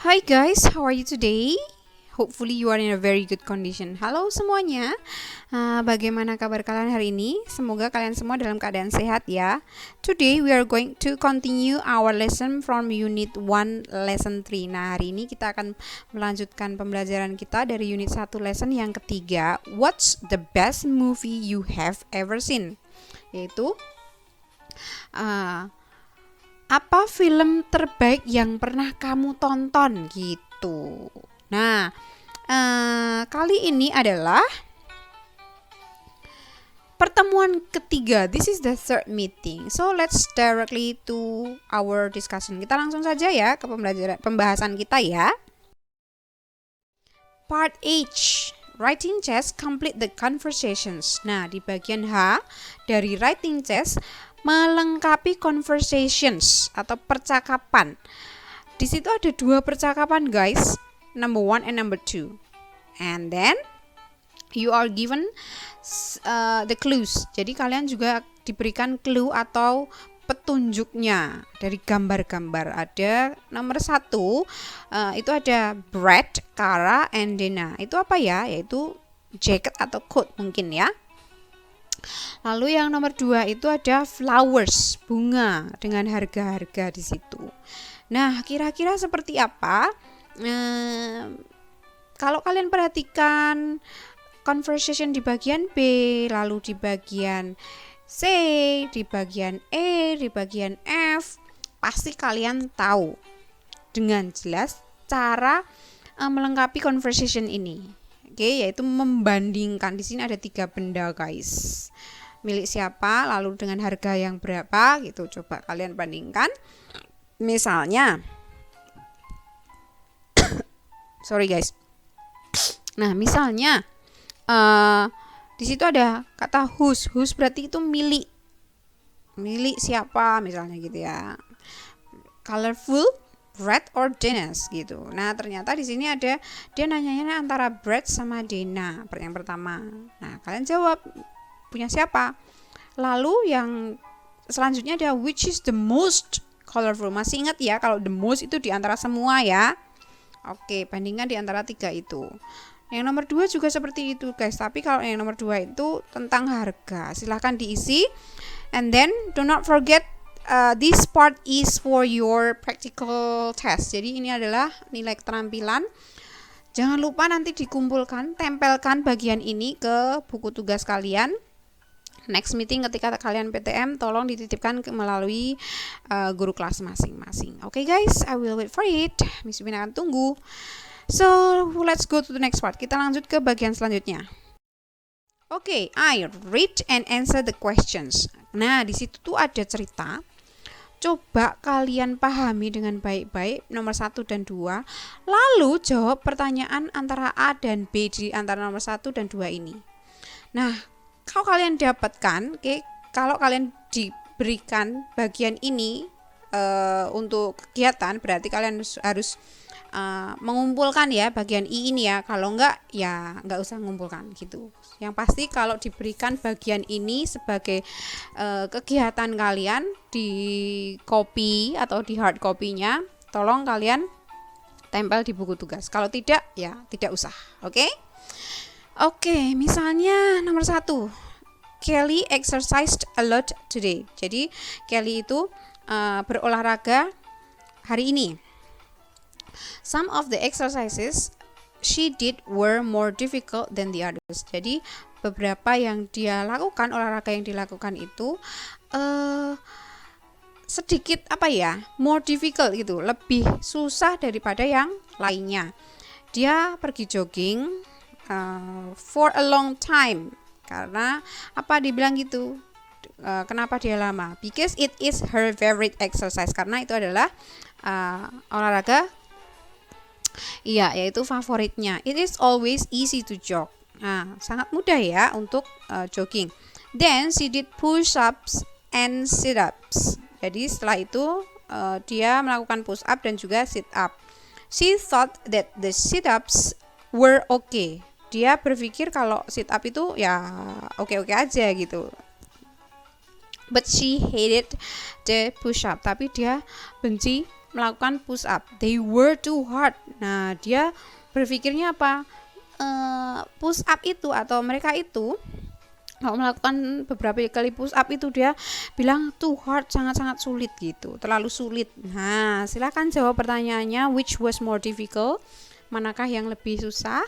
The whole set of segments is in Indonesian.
Hi guys, how are you today? Hopefully you are in a very good condition. Halo semuanya, bagaimana kabar kalian hari ini? Semoga kalian semua dalam keadaan sehat ya. Today we are going to continue our lesson from Unit 1 Lesson 3. Nah, hari ini kita akan melanjutkan pembelajaran kita dari Unit 1 Lesson yang ketiga. What's the best movie you have ever seen? Yaitu apa film terbaik yang pernah kamu tonton gitu. Nah, kali ini adalah pertemuan ketiga. This is the third meeting. So let's directly to our discussion. Kita langsung saja ya ke pembahasan kita ya. Part H. Writing chess complete the conversations. Nah, di bagian H dari writing chess melengkapi conversations atau percakapan. Di situ ada 2 percakapan guys, number 1 and number 2. And then you are given the clues. Jadi kalian juga diberikan clue atau petunjuknya dari gambar-gambar. Ada nomor 1 itu ada Brad, Kara, and Dena. Itu apa ya? Yaitu jacket atau coat mungkin ya. Lalu yang nomor 2 itu ada flowers, bunga dengan harga-harga di situ. Nah, kira-kira seperti apa? Kalau kalian perhatikan conversation di bagian B, lalu di bagian C, di bagian E, di bagian F, pasti kalian tahu dengan jelas cara melengkapi conversation ini. Oke, yaitu membandingkan. Di sini ada 3 benda guys. Milik siapa, lalu dengan harga yang berapa gitu. Coba kalian bandingkan. Misalnya sorry guys. Nah, misalnya di situ ada kata whose. Whose berarti itu milik. Milik siapa misalnya gitu ya. Colorful, Brad or Dena gitu. Nah, ternyata di sini ada dia nanyanya antara Brad sama Dena yang pertama. Nah, kalian jawab punya siapa? Lalu yang selanjutnya ada which is the most colorful. Masih ingat ya kalau the most itu di antara semua ya. Oke, bandingkan di antara 3 itu. Yang nomor 2 juga seperti itu guys, tapi kalau yang nomor 2 itu tentang harga. Silahkan diisi. And then do not forget this part is for your practical test. Jadi ini adalah nilai keterampilan. Jangan lupa nanti dikumpulkan, tempelkan bagian ini ke buku tugas kalian. Next meeting ketika kalian PTM tolong dititipkan melalui guru kelas masing-masing. Okay guys, I will wait for it. Miss Win akan tunggu. So let's go to the next part. Kita lanjut ke bagian selanjutnya. Okay, I read and answer the questions. Nah, di situ tuh ada cerita. Coba kalian pahami dengan baik-baik nomor 1 dan 2. Lalu jawab pertanyaan antara A dan B di antara nomor 1 dan 2 ini. Nah, kalau kalian dapatkan, kalau kalian diberikan bagian ini untuk kegiatan, berarti kalian harus mengumpulkan ya bagian I ini ya. Kalau enggak ya enggak usah mengumpulkan gitu. Yang pasti kalau diberikan bagian ini sebagai kegiatan kalian di copy atau di hard copy-nya, tolong kalian tempel di buku tugas. Kalau tidak ya tidak usah. Oke? Oke, misalnya nomor 1. Kelly exercised a lot today. Jadi Kelly itu berolahraga hari ini. Some of the exercises she did were more difficult than the others. Jadi beberapa yang dia lakukan, olahraga yang dilakukan itu sedikit more difficult gitu, lebih susah daripada yang lainnya. Dia pergi jogging for a long time. Karena dibilang gitu? Kenapa dia lama? Because it is her favorite exercise. Karena itu adalah olahraga yaitu favoritnya. It is always easy to jog. Nah, sangat mudah ya untuk jogging. Then she did push-ups and sit-ups. Jadi setelah itu dia melakukan push-up dan juga sit-up. She thought that the sit-ups were okay. Dia berpikir kalau sit-up itu ya oke-oke aja gitu. But she hated the push-up. Tapi dia benci melakukan push up. They were too hard. Nah, dia berpikirnya apa? Push up itu atau mereka itu kalau melakukan beberapa kali push up itu dia bilang too hard, sangat-sangat sulit gitu, terlalu sulit. Nah, silakan jawab pertanyaannya. Which was more difficult? Manakah yang lebih susah?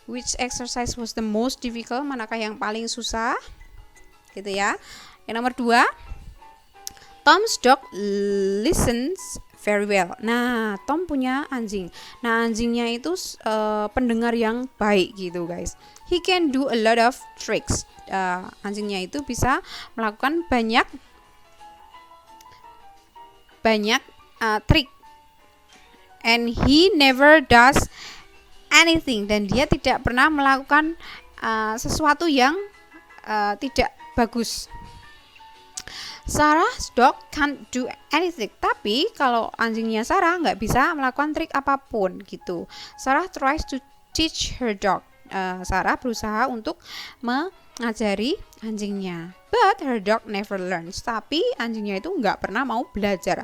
Which exercise was the most difficult? Manakah yang paling susah? Gitu ya. Yang nomor 2, Tom's dog listens very well. Nah, Tom punya anjing. Nah, anjingnya itu pendengar yang baik gitu guys. He can do a lot of tricks. Anjingnya itu bisa melakukan banyak trik. And he never does anything. Dan dia tidak pernah melakukan sesuatu yang tidak bagus. Sarah's dog can't do anything. Tapi kalau anjingnya Sarah nggak bisa melakukan trik apapun gitu. Sarah tries to teach her dog. Sarah berusaha untuk mengajari anjingnya. But her dog never learns. Tapi anjingnya itu nggak pernah mau belajar.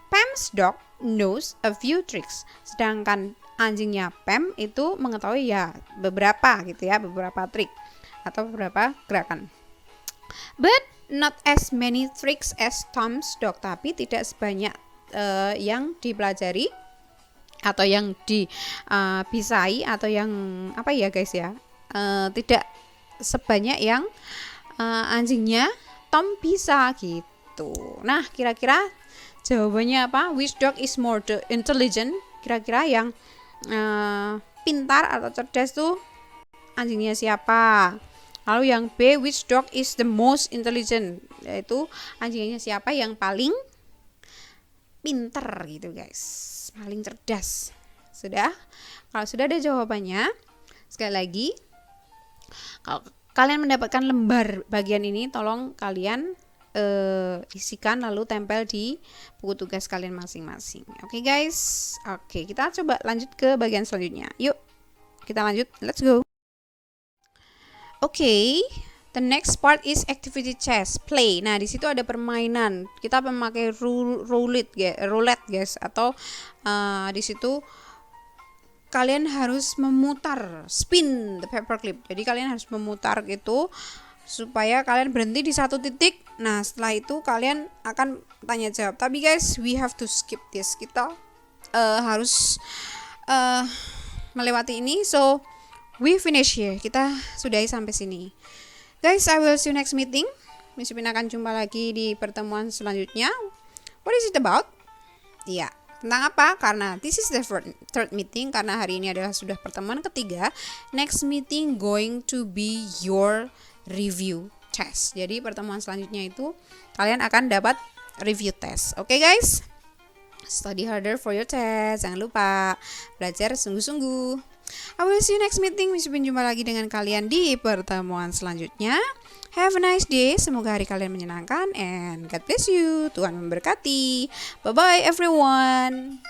Pam's dog knows a few tricks. Sedangkan anjingnya Pam itu mengetahui ya beberapa gitu ya, beberapa trik atau beberapa gerakan. But not as many tricks as Tom's dog. Tapi tidak sebanyak yang dipelajari atau yang dibisai atau yang apa ya guys ya, tidak sebanyak yang anjingnya Tom bisa gitu. Nah, kira-kira jawabannya apa? Which dog is more intelligent? Kira-kira yang pintar atau cerdas tuh anjingnya siapa? Lalu yang B, which dog is the most intelligent? Yaitu anjingnya siapa yang paling pinter gitu guys, paling cerdas. Sudah? Kalau sudah ada jawabannya, sekali lagi, kalau kalian mendapatkan lembar bagian ini, tolong kalian isikan lalu tempel di buku tugas kalian masing-masing. Oke guys? Oke, kita coba lanjut ke bagian selanjutnya. Yuk, kita lanjut. Let's go. Oke, the next part is activity chess, play. Nah, di situ ada permainan. Kita memakai roulette guys, atau di situ kalian harus memutar, spin the paperclip. Jadi kalian harus memutar gitu supaya kalian berhenti di satu titik. Nah, setelah itu kalian akan tanya jawab. Tapi guys, we have to skip this. Kita harus melewati ini. So we finish here. Kita sudahi sampai sini. Guys, I will see you next meeting. Miss Upin akan jumpa lagi di pertemuan selanjutnya. What is it about? Iya, tentang apa? Karena this is the third meeting. Karena hari ini adalah sudah pertemuan ketiga. Next meeting going to be your review test. Jadi pertemuan selanjutnya itu kalian akan dapat review test. Oke guys? Study harder for your test. Jangan lupa belajar sungguh-sungguh. I will see you next meeting. Miss Upin jumpa lagi dengan kalian di pertemuan selanjutnya. Have a nice day. Semoga hari kalian menyenangkan and God bless you. Tuhan memberkati. Bye bye everyone.